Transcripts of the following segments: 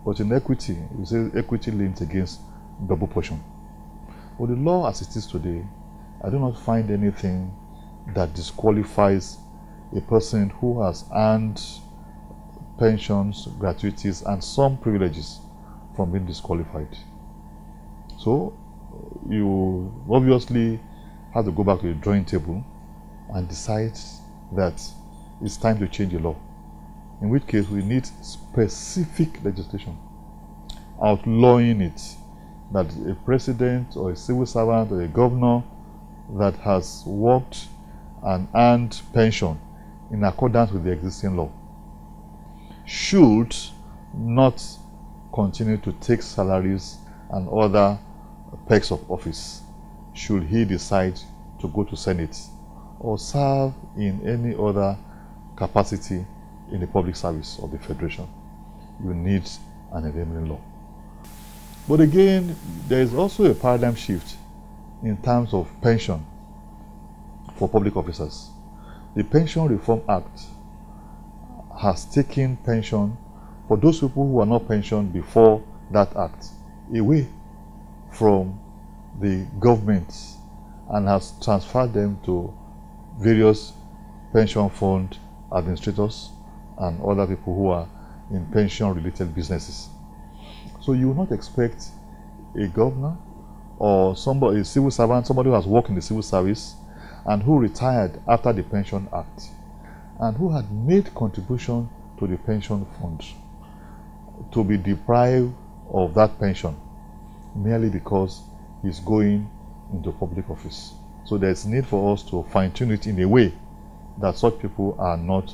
But in equity, you say equity leans against double portion. But the law as it is today, I do not find anything that disqualifies a person who has earned pensions, gratuities, and some privileges from being disqualified. So you obviously have to go back to the drawing table and decide that it's time to change the law. In which case we need specific legislation outlawing it, that a president or a civil servant or a governor that has worked and earned pension in accordance with the existing law should not continue to take salaries and other perks of office should he decide to go to Senate or serve in any other capacity in the public service of the Federation. You need an enabling law. But again, there is also a paradigm shift in terms of pension for public officers. The Pension Reform Act has taken pension for those people who are not pensioned before that act away from the government and has transferred them to various pension fund administrators and other people who are in pension-related businesses. So you will not expect a governor or somebody, a civil servant, somebody who has worked in the civil service and who retired after the Pension Act and who had made contribution to the pension fund to be deprived of that pension merely because he's going into public office. So there's need for us to fine-tune it in a way that such people are not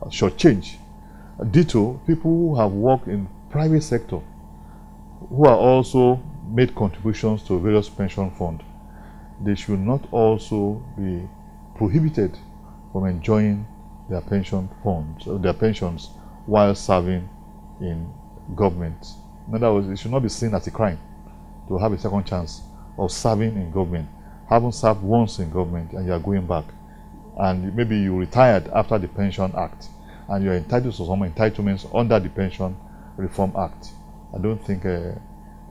shortchanged. Ditto, people who have worked in private sector who are also made contributions to various pension funds, they should not also be prohibited from enjoying their pension funds, their pensions while serving in government. In other words, it should not be seen as a crime to have a second chance of serving in government. Having served once in government and you are going back, and maybe you retired after the Pension Act and you're entitled to some entitlements under the Pension Reform Act. I don't think they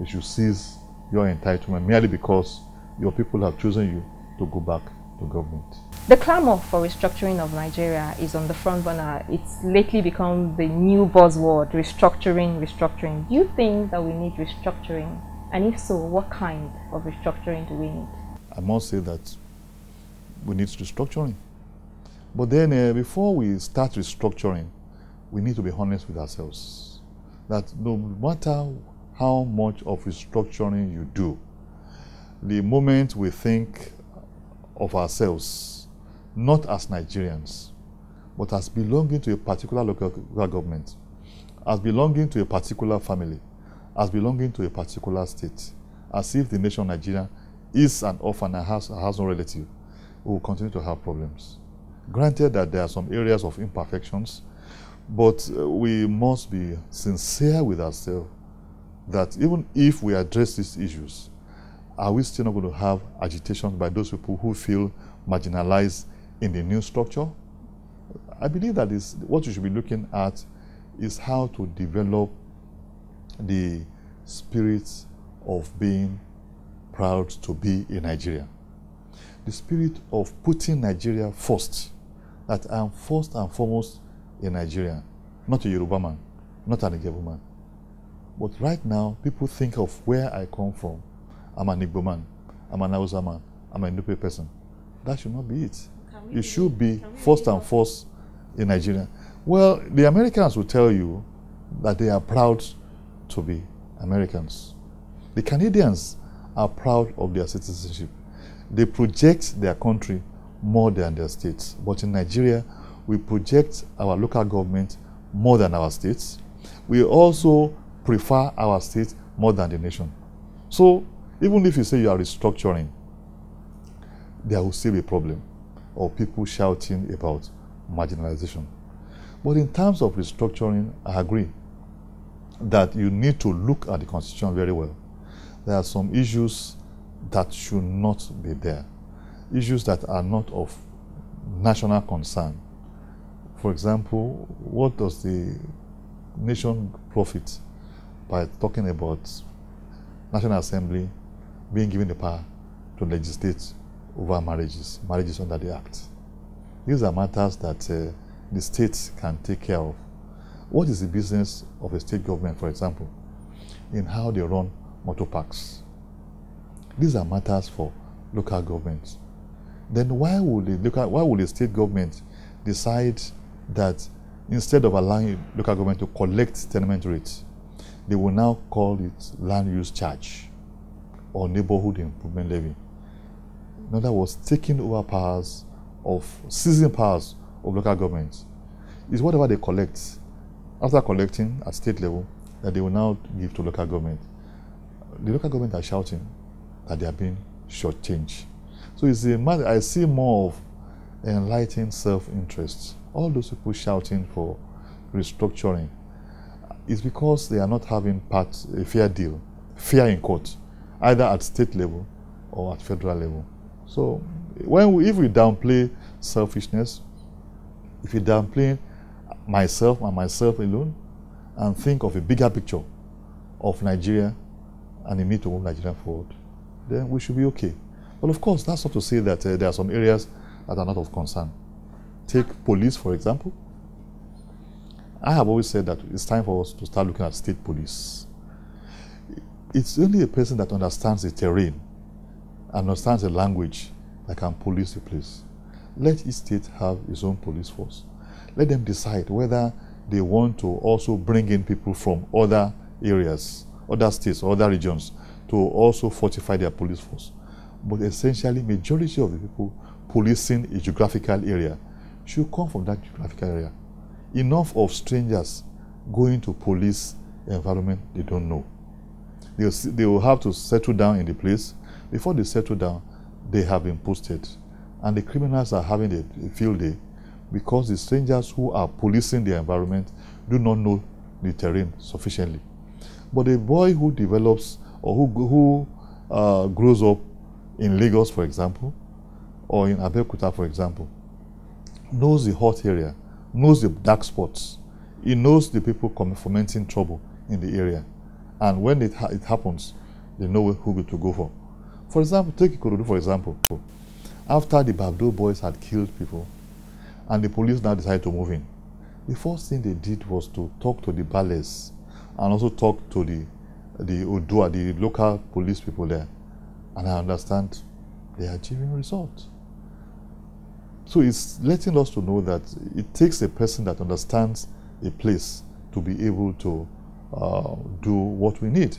should seize your entitlement merely because your people have chosen you to go back to government. The clamor for restructuring of Nigeria is on the front burner. It's lately become the new buzzword, restructuring, restructuring. Do you think that we need restructuring? And if so, what kind of restructuring do we need? I must say that we need restructuring. But then before we start restructuring, we need to be honest with ourselves. That no matter how much of restructuring you do, the moment we think of ourselves, not as Nigerians, but as belonging to a particular local government, as belonging to a particular family, as belonging to a particular state, as if the nation Nigeria is an orphan and has no relative, we will continue to have problems. Granted that there are some areas of imperfections, but we must be sincere with ourselves that even if we address these issues, are we still not going to have agitation by those people who feel marginalized in the new structure? I believe that is what you should be looking at, is how to develop the spirit of being proud to be in Nigeria. The spirit of putting Nigeria first, that I am first and foremost in Nigeria, not a Yoruba man, not an Igbo man. But right now, people think of where I come from. I'm an Igbo man, I'm an Hausa man, I'm a Nupe person. That should not be it. You should be first and foremost in Nigeria. Well, the Americans will tell you that they are proud to be Americans. The Canadians are proud of their citizenship. They project their country more than their states. But in Nigeria, we project our local government more than our states. We also prefer our state more than the nation. So even if you say you are restructuring, there will still be a problem of people shouting about marginalization. But in terms of restructuring, I agree that you need to look at the Constitution very well. There are some issues that should not be there, issues that are not of national concern. For example, what does the nation profit by talking about National Assembly being given the power to legislate over marriages under the Act. These are matters that the state can take care of. What is the business of a state government, for example, in how they run motor parks? These are matters for local governments. Then why would the state government decide that instead of allowing local government to collect tenement rates, they will now call it land use charge or neighborhood improvement levy? In other words, taking over seizing powers of local governments. Is whatever they collect, after collecting at state level, that they will now give to local government. The local government are shouting that they are being shortchanged. So it's a matter, I see more of enlightened self-interest. All those people shouting for restructuring is because they are not having a fair deal, fair in court, either at state level or at federal level. So if we downplay selfishness, if you downplay myself and myself alone, and think of a bigger picture of Nigeria and the need to move Nigeria forward, then we should be okay. But of course, that's not to say that there are some areas that are not of concern. Take police, for example. I have always said that it's time for us to start looking at state police. It's only a person that understands the terrain and understands the language that can police the place. Let each state have its own police force. Let them decide whether they want to also bring in people from other areas, other states, or other regions to also fortify their police force. But essentially, majority of the people policing a geographical area should come from that geographical area. Enough of strangers going to police an environment they don't know. They will have to settle down in the place. Before they settle down, they have been posted. And the criminals are having a field day because the strangers who are policing the environment do not know the terrain sufficiently. But a boy who develops or who grows up in Lagos, for example, or in Abeokuta, for example, knows the hot area, knows the dark spots. He knows the people fomenting trouble in the area. And when it happens, they know who to go for. For example, take Ikorodu, for example. After the Babdo boys had killed people, and the police now decided to move in, the first thing they did was to talk to the Bales and also talk to the Odua, the local police people there. And I understand they are achieving results. So it's letting us to know that it takes a person that understands a place to be able to do what we need.